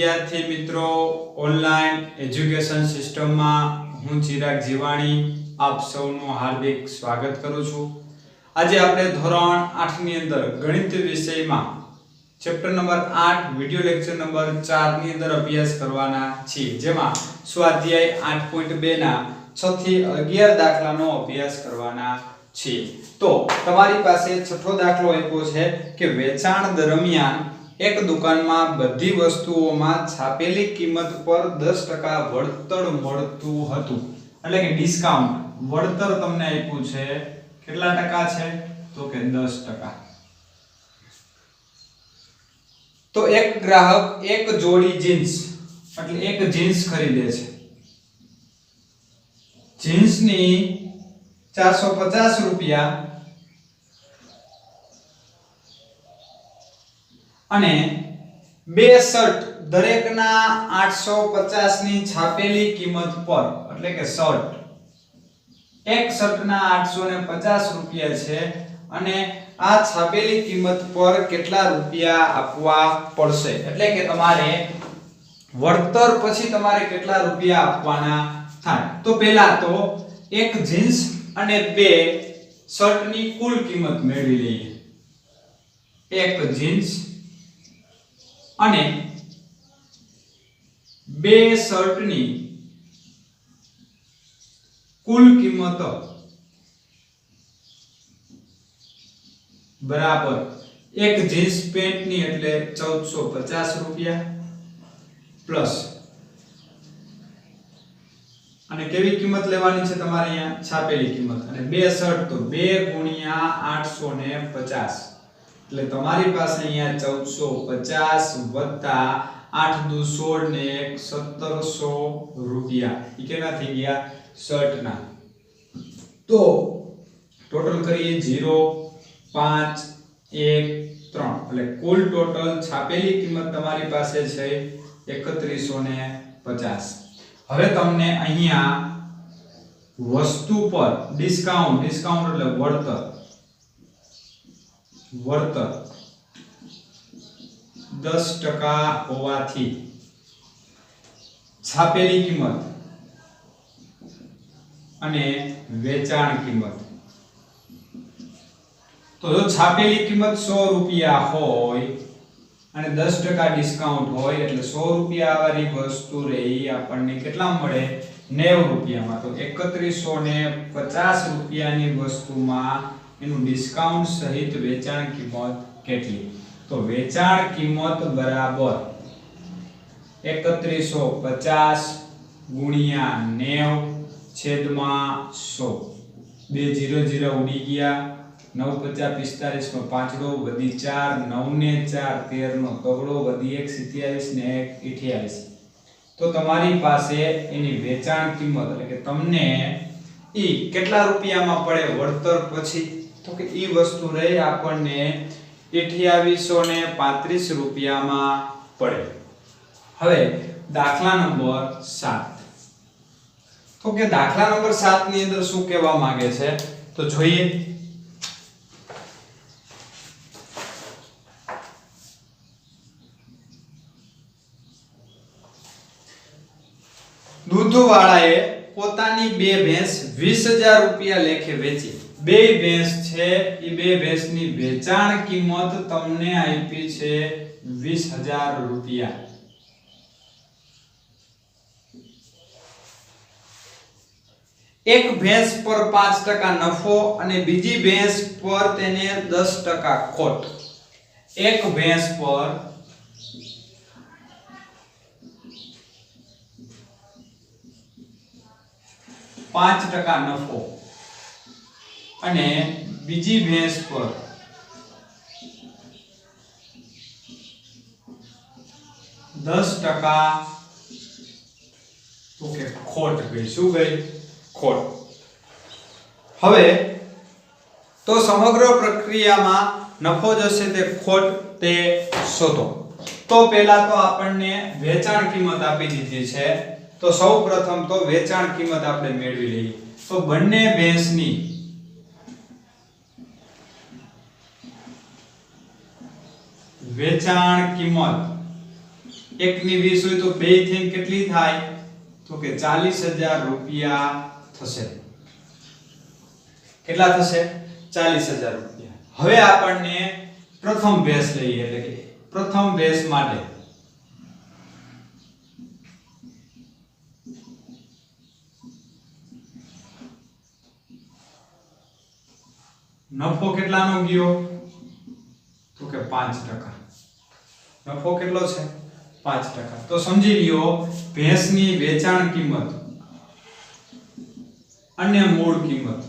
વિદ્યાર્થી મિત્રો, online education સિસ્ટમમાં હું ચિરાગ જીવાણી આપ સૌનું હાર્દિક સ્વાગત કરું છું. આજે આપણે ધોરણ 8 ની અંદર ગણિત વિષયમાં chapter number 8 video lecture number 4 ની અંદર અભ્યાસ કરવાના છીએ, જેમાં સ્વાધ્યાય 8.2 ના 6 થી 11 દાખલાનો અભ્યાસ કરવાના છીએ. તો તમારી પાસે છઠ્ઠો દાખલો આપ્યો છે કે વેચાણ દરમિયાન એક દુકાનમાં બધી વસ્તુઓમાં છાપેલી કિંમત પર 10% વળતર મળતું હતું, એટલે કે ડિસ્કાઉન્ટ વળતર તમને આપ્યું છે. કેટલા ટકા છે? તો કે 10%. તો એક ગ્રાહક એક જોડી જીન્સ એટલે એક જીન્સ ખરીદે છે. જીન્સની 450 રૂપિયા અને બે શર્ટ દરેકના 850 ની છાપેલી કિંમત પર, એટલે કે શર્ટ એક શર્ટના 850 રૂપિયા છે અને આ છાપેલી કિંમત પર કેટલા રૂપિયા આપવા પડશે, એટલે કે તમારે વળતર પછી તમારે કેટલા રૂપિયા આપવાના થાય. તો પહેલા તો એક જીન્સ અને બે શર્ટની કુલ કિંમત મેળવી લઈએ. એક જીન્સ અને બે શર્ટની કુલ કિંમત બરાબર એક જીન્સ પેન્ટની એટલે 1450 રૂપિયા પ્લસ અને કેવી કિંમત લેવાની છે તમારે અહીંયા? છાપેલી કિંમત. અને બે શર્ટ તો 2 ગુણ્યા 850 એટલે તમારી પાસે અહીંયા 1450 વત્તા 8 દુ 16 ને 1700 રૂપિયા. ઈ કેના થઈ ગયા? શર્ટના. તો ટોટલ કરીએ 0 5 1 3 એટલે કુલ ટોટલ છાપેલી કિંમત તમારી પાસે છે 3150. હવે તમને અહીંયા વસ્તુ પર ડિસ્કાઉન્ટ એટલે વળતર 10% હોવાથી છાપેલી કિંમત અને વેચાણ કિંમત. તો જો છાપેલી કિંમત 100 રૂપિયા હોય અને 10% ડિસ્કાઉન્ટ હોય એટલે 100 રૂપિયા વાળી વસ્તુ રહી આપણને કેટલા મળે? 90 રૂપિયામાં. તો 3150 રૂપિયાની વસ્તુમાં એનું ડિસ્કાઉન્ટ સહિત વેચાણ કિંમત કેટલી? તો વેચાણ કિંમત બરાબર 3150 ગુણ્યા 90 છેદમાં 100. બે 0 0 ઉડી ગયા. 9 5 45 નો પાંચડો વધી 4, 9 ને 4 13 નો તગડો વધી 1 27 ને 1 28. તો તમારી પાસે એની વેચાણ કિંમત એટલે કે તમને ઈ કેટલા રૂપિયામાં પડે વળતર પછી? તો કે ઈ વસ્તુ રહી આપણને 2835 રૂપિયામાં પડે. હવે દાખલા નંબર 7. તો કે દાખલા નંબર 7 ની અંદર શું કહેવા માંગે છે તો જોઈએ. દૂધવાળાએ પોતાની બે ભેંસ 20000 રૂપિયા લેખે વેચી. બે ભેંસ છે, એ બે ભેંસની વેચાણ કિંમત તમને આપી છે 20000 રૂપિયા. એક ભેંસ પર 5% નફો અને બીજી ભેંસ પર તેને 10% ખોટ. એક ભેંસ પર 5% નફો અને બીજી ભેંસ પર 10% તો કે ખોટ ગઈ. શું ગઈ? ખોટ. હવે તો સમગ્ર પ્રક્રિયામાં નફો જશે તે ખોટ તે શોધો. તો પહેલા તો આપણને વેચાણ કિંમત આપી દીધી છે, તો સૌપ્રથમ તો વેચાણ કિંમત આપણે મેળવી લઈએ. તો બંને ભેંસની વેચાણ કિંમત 1 ની 20 હોય તો 2 થઈને કેટલી થાય તો કે 40,000 રૂપિયા થશે. કેટલા થશે 40,000 રૂપિયા. હવે આપણને પ્રથમ ભેંસ લઈએ એટલે કે પ્રથમ ભેંસ માટે નફો કેટલાનો ગયો તો કે 5%. નફો કેટલો છે 5%. તો સમજી લ્યો ભેંસની વેચાણ કિંમત અને મૂળ કિંમત.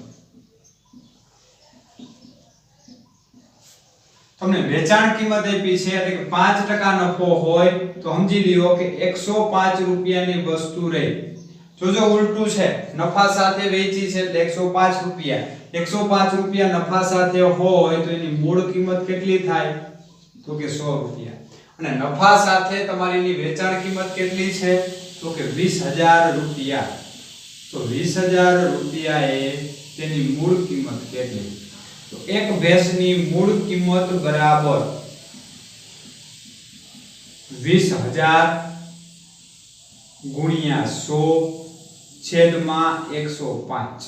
તમને વેચાણ કિંમત આપી છે એટલે કે 5% નફો હોય તો સમજી લ્યો કે 105 રૂપિયાની વસ્તુ રહી. જોજો ઉલટું છે, નફા સાથે વેચી છે એટલે 105 રૂપિયા. 105 રૂપિયા નફા સાથે હોય તો એની મૂળ કિંમત કેટલી થાય તો કે 100 રૂપિયા. અને નફા સાથે તમારીની વેચાણ કિંમત કેટલી છે તો કે 20,000 રૂપિયા. તો 20,000 રૂપિયા એ તેની મૂળ કિંમત કેટલી? તો એક ભેંસની મૂળ કિંમત બરાબર 20,000 ગુણ્યા 100 છેદમાં 105.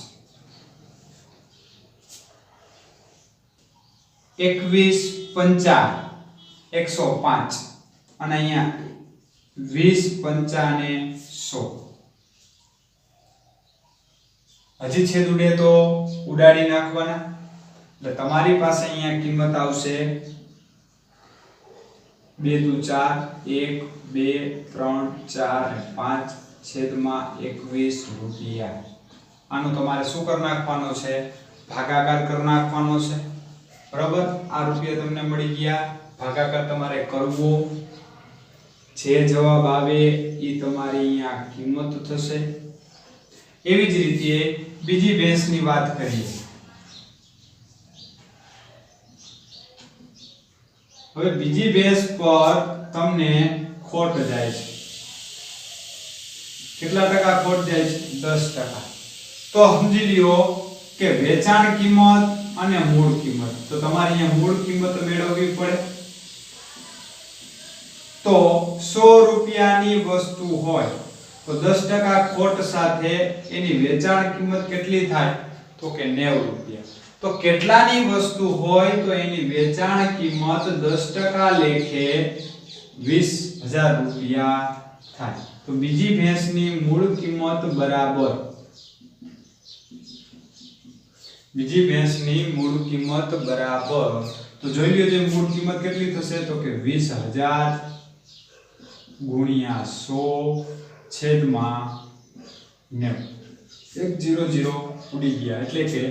21 5 105 અને અહીંયા 20 5 ને 100. હજી છેદ ઉડે તો ઉડાડી નાખવાના. એટલે તમારી પાસે અહીંયા કિંમત આવશે 2 દુ 4 1 2 3 4 5 છેદમાં 21 રૂપિયા. આનું તમારે શું કરી નાખવાનો છે? ભાગાકાર કરી નાખવાનો છે. બરાબર? આ રૂપિયા તમને મળી ગયા. ભાગાકાર તમારે કરવો. જે જવાબ આવે એ તમારી અહીંયા કિંમત થશે. એવી જ રીતે બીજી ભેંસની વાત કરીએ. હવે બીજી ભેંસ પર તમને ખોટ જાય છે. કેટલા ટકા ખોટ જાય છે? 10%. તો સમજી લ્યો કે વેચાણ કિંમત અને મૂળ કિંમત. તો તમારે અહીંયા મૂળ કિંમત મેળવવી પડે. તો 100 રૂપિયાની વસ્તુ હોય તો 10% ખોટ સાથે એની વેચાણ કિંમત કેટલી થાય તો કે 90 રૂપિયા. તો કેટલાની વસ્તુ હોય તો એની વેચાણ કિંમત 10% લેખે 20,000 રૂપિયા થાય. તો બીજી ભેંસની મૂળ કિંમત બરાબર તો જોઈ લ્યો જે મૂળ કિંમત કેટલી થશે તો કે 20,000 ગુણ્યા 100 છેદમાં 90. 100 ઉડી ગયા એટલે કે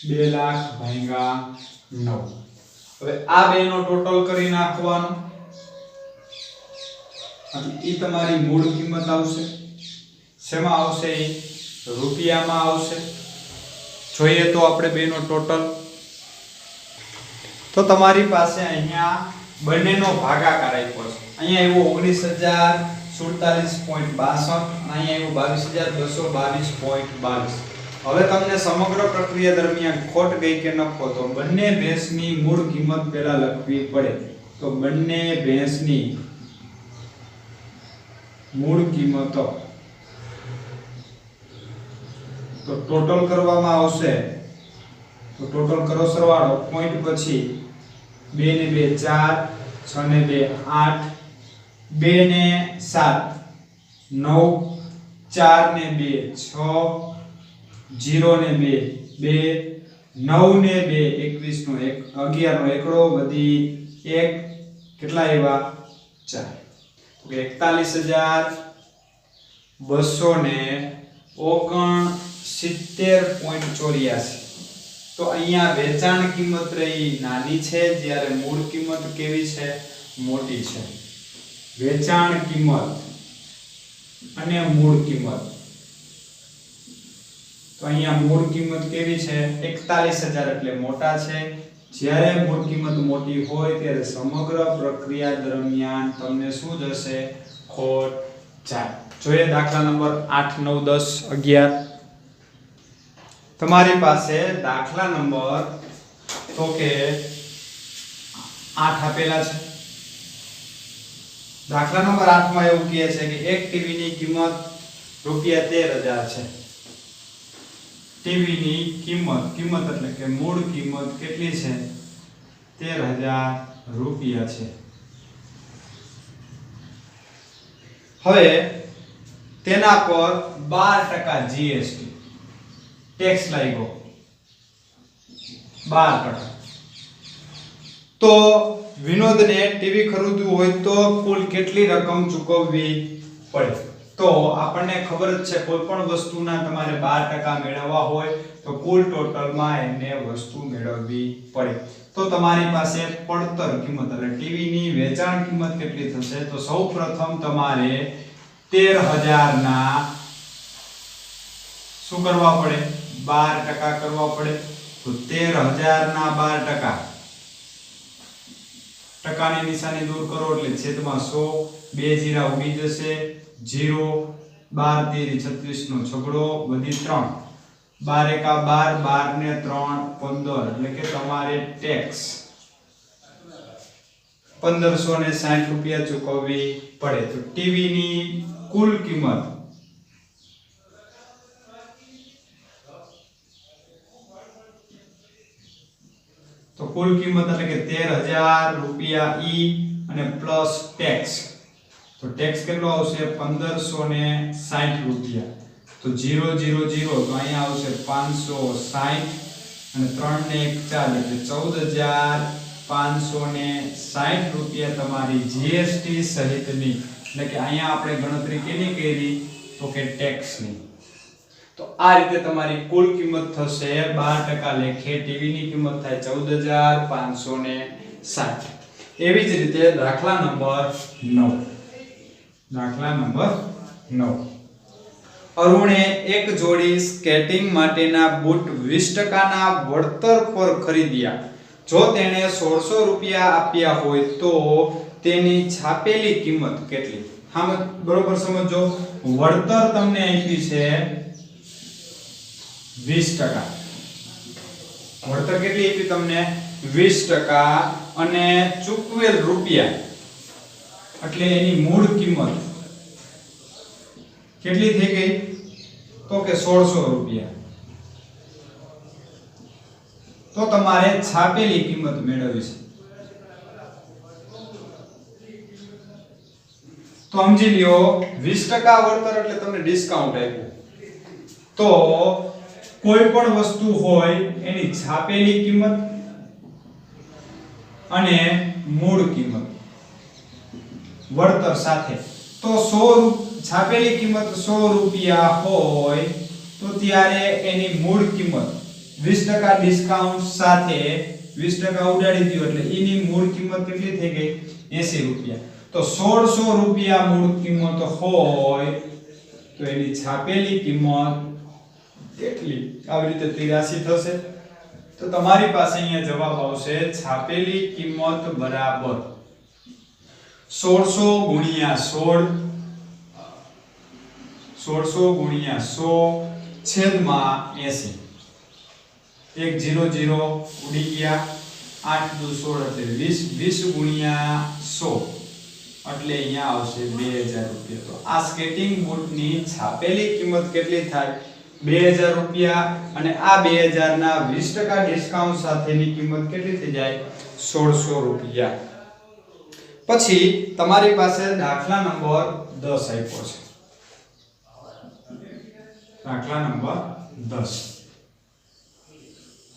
2,00,000/9. હવે આ બેનો ટોટલ કરી નાખવાનો. એ તમારી મૂળ કિંમત આવશે. શેમાં આવશે? રૂપિયામાં આવશે. જોઈએ તો આપણે બેનો ટોટલ. તો તમારી પાસે અહીંયા બંનેનો ભાગાકાર આપ્યો છે. અહીંયા આવ્યો 19,047.62 અને અહીંયા આવ્યો 22,222.22. હવે તમને સમગ્ર પ્રક્રિયા દરમિયાન ખોટ ગઈ કે નફો, તો બંને ભેંસની મૂળ કિંમત પહેલા લખવી પડે. તો બંને ભેંસની મૂળ કિંમતો તો ટોટલ કરવામાં આવશે. તો ટોટલ કરો સરવાળો. પોઈન્ટ પછી 2 ને 2 4 6 ને 2 8 2 ને 7 9 4 ને 2 6 0 ને 2 2 9 ને 2 21 નો 1 11 નો એકડો વધી 1 કેટલા આવ્યા 4. તો 41,269.84. તો અહીંયા વેચાણ કિંમત રહી નાની છે જ્યારે મૂળ કિંમત કેવી છે? મોટી છે. વેચાણ કિંમત અને મૂળ કિંમત. તો અહીંયા મૂળ કિંમત કેવી છે? 41,000 એટલે મોટા છે. જ્યારે મૂળ કિંમત મોટી હોય ત્યારે સમગ્ર પ્રક્રિયા દરમિયાન તમને શું જશે? ખોટ જાય. જોઈએ દાખલા નંબર 8 9 10 11. તમારી પાસે દાખલા નંબર તો કે 8 આપેલા છે। દાખલા નંબર 8 માં એવું કહે છે કે એક ટીવી ની કિંમત રૂપિયા 13,000 છે। ટીવી ની કિંમત એટલે કે મૂળ કિંમત કેટલી છે? 13,000 રૂપિયા છે। હવે તેના પર 12% જીએસટી ટેક્સ લાગ્યો 12%। તો વિનોદને ટીવી ખરીદવું હોય તો કુલ કેટલી રકમ ચૂકવવી પડે? તો આપણને ખબર જ છે કોઈ પણ વસ્તુના તમારે 12% મેળવવા હોય તો કુલ ટોટલમાં એને વસ્તુ મેળવવી પડે। તો તમારી પાસે પડતર કિંમત એટલે ટીવી ની વેચાણ કિંમત કેટલી થશે? તો સૌપ્રથમ તમારે 13,000 ના શું કરવા પડે? 12% કરવા પડે। તો 13,000 ના 12% ટકાની નિશાની દૂર કરો એટલે છેદમાં 100 બે જીરા ઉડી જશે 0 12 તેરી 36 નો છગડો વધી 3 12 એકા 12 12 ને 3 15 એટલે કે તમારે ટેક્સ 1560 રૂપિયા ચૂકવવી પડે। તો ટીવી ની કુલ કિંમત એટલે કે 13,000 રૂપિયા ઈ અને પ્લસ ટેક્સ। તો ટેક્સ કેટલો આવશે? 1560 રૂપિયા। તો 0 0 0 તો અહીંયા આવશે 560 અને 3 ને 1 4 એટલે 14,560 રૂપિયા તમારી જીએસટી સહિતની એટલે કે અહીંયા આપણે ગણતરી કેની કરી? તો કે ટેક્સની। તો આ રીતે તમારી કુલ કિંમત થશે 12% લેખે ટીવી ની કિંમત થાય 14,560। એવી જ રીતે દાખલા નંબર 9 અરુણે એક જોડી સ્કેટિંગ માટેના બૂટ 20% ના વળતર પર ખરીદ્યા। જો તેણે 1600 રૂપિયા આપ્યા હોય તો તેની છાપેલી કિંમત કેટલી? હા બરોબર સમજો, વળતર તમને આપી છે 20%। વળતર કેટલી આપી તમને? 20% અને ચૂકવેલ રૂપિયા એટલે એની મૂળ કિંમત કેટલી થઈ ગઈ? તો કે 1600 રૂપિયા। તો તમારે છાપેલી કિંમત મેળવવી છે। તો સમજી લ્યો 20% વળતર એટલે તમને ડિસ્કાઉન્ટ આપ્યું। તો કોઈ પણ વસ્તુ હોય એની છાપેલી કિંમત અને મૂળ કિંમત વળતર સાથે તો 100 છાપેલી કિંમત 100 રૂપિયા હોય તો ત્યારે એની મૂળ કિંમત 20% ડિસ્કાઉન્ટ સાથે 20% ઉડાડી દો એટલે એની મૂળ કિંમત કેટલી થઈ ગઈ? 80 રૂપિયા। તો 1600 રૂપિયા મૂળ કિંમત હોય તો એની છાપેલી કિંમત કેટલી? આવી રીતે 83 થશે। તો તમારી પાસે અહીંયા જવાબ આવશે છાપેલી કિંમત બરાબર 1600 ગુણ્યા 100 છેદમાં 80। 1 0 0 ઉડી ગયા 8 દુ 16 એટલે 20 ગુણ્યા 100 એટલે અહીંયા આવશે 2000 રૂપિયા। તો આ સ્કેટિંગ બૂટની છાપેલી કિંમત કેટલી થાય? 2000 રૂપિયા અને આ 2000 ના 20% ડિસ્કાઉન્ટ સાથેની કિંમત કેટલી થઈ જાય? 1600 રૂપિયા। પછી તમારી પાસે દાખલા નંબર 10 આપ્યો છે। દાખલા નંબર 10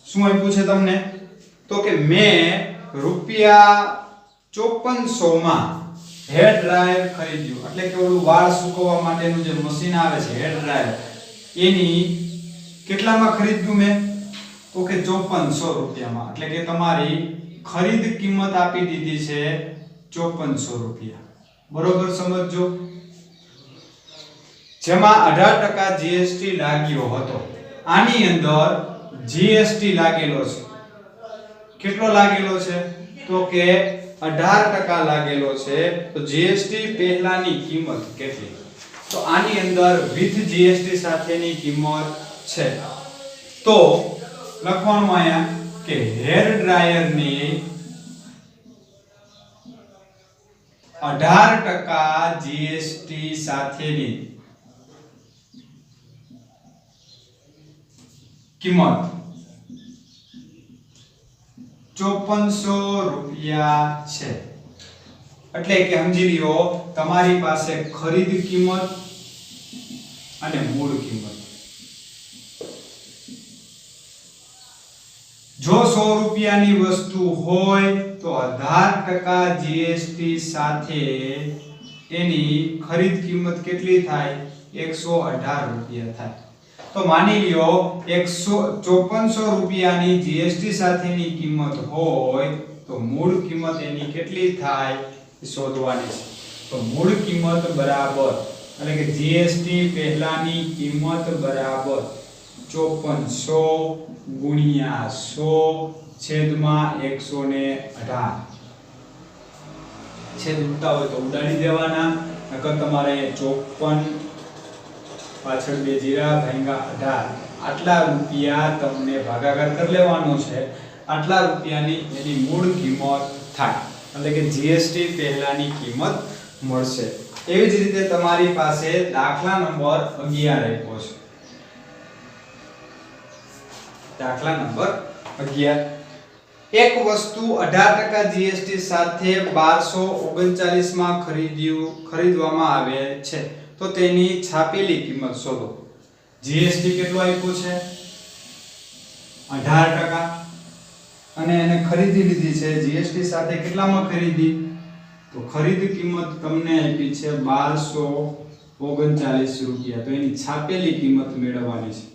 શું આપ્યું છે તમને? તો કે મેં રૂપિયા 5400 માં હેર ડ્રાયર ખરીદ્યું એટલે કે ઓલું વાળ સૂકવવા માટેનું જે મશીન આવે છે હેર ડ્રાયર એની કેટલામાં ખરીદ્યું મેં? તો કે 5400 રૂપિયામાં એટલે કે તમારી ખરીદ કિંમત આપી દીધી છે 5400 રૂપિયા। બરોબર સમજો, જેમાં 18% જીએસટી લાગ્યો હતો। આની અંદર જીએસટી લાગેલો છે। કેટલો લાગેલો છે? તો કે 18% લાગેલો છે। તો જીએસટી પહેલાની કિંમત કેટલી? તો આની અંદર વિથ જીએસટી સાથેની કિંમત છે। તો લખવાનું આયા કે હેર ડ્રાયર ની 18% જીએસટી સાથેની કિંમત 5400 રૂપિયા છે. એટલે કે સમજી લ્યો તમારી પાસે ખરીદ કિંમત અને મૂળ કિંમત. જો 100 રૂપિયાની વસ્તુ હોય તો 18% જીએસટી સાથે એની ખરીદ કિંમત કેટલી થાય? 118 રૂપિયા થાય. તો માની લ્યો 5400 રૂપિયાની જીએસટી સાથેની કિંમત હોય તો મૂળ કિંમત એની કેટલી થાય શોધવાની છે. તો મૂળ કિંમત બરાબર એટલે કે જીએસટી પહેલાની કિંમત બરાબર 5400 ગુણ્યા 100 છેદમાં 118. છેદ ઉડતા હોય તો ઉડાડી દેવાના, નકર તમારે 54 પાછળ 2 જીરા ભાગ્યા 18 આટલા રૂપિયા તમને ભાગાકાર કરી લેવાનો છે. આટલા રૂપિયાની એની મૂળ કિંમત થાય એટલે કે જીએસટી પહેલાની કિંમત મળશે. એવી જ રીતે તમારી પાસે દાખલા નંબર 11 આપ્યો છે. દાખલા નંબર 11. એક વસ્તુ 18% જીએસટી સાથે 1239 માં ખરીદવામાં આવે છે તો તેની છાપેલી કિંમત શોધો. જીએસટી કેટલો આપ્યો છે? 18% અને એને ખરીદી લીધી છે જીએસટી સાથે કેટલામાં ખરીદી? તો ખરીદ કિંમત તમને આપી છે 1239 રૂપિયા. તો એની છાપેલી કિંમત મેળવવાની છે.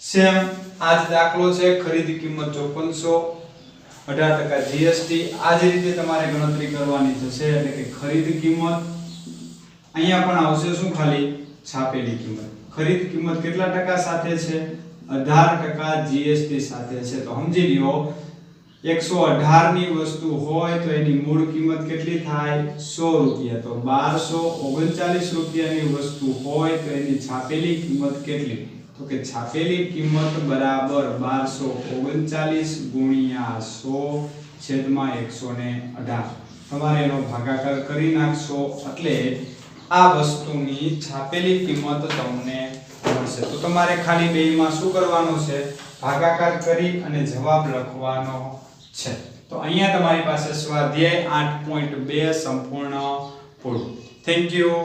સેમ આ જ દાખલો છે. ખરીદ કિંમત 5400, 18% જીએસટી. આ જ રીતે તમારે ગણતરી કરવાની થશે. એટલે કે ખરીદ કિંમત અહીંયા પણ આવશે શું? ખાલી છાપેલી કિંમત. ખરીદ કિંમત કેટલા ટકા સાથે છે? 18% જીએસટી સાથે છે. તો સમજી લ્યો 118 ની વસ્તુ હોય તો એની મૂળ કિંમત કેટલી થાય? 100 રૂપિયા. તો 1239 રૂપિયાની વસ્તુ હોય તો એની છાપેલી કિંમત કેટલી? તો કે છાપેલી કિંમત બરાબર 1239 ગુણ્યા 100 છેદમાં 118. તમારે એનો ભાગાકાર કરી નાખશો એટલે આ વસ્તુની છાપેલી કિંમત તમને મળશે. તો તમારે ખાલી બેયમાં શું કરવાનું છે? ભાગાકાર કરી અને જવાબ લખવાનો છે. તો અહીંયા તમારી પાસે સ્વાધ્યાય 8.2 સંપૂર્ણ પૂરું. Thank you.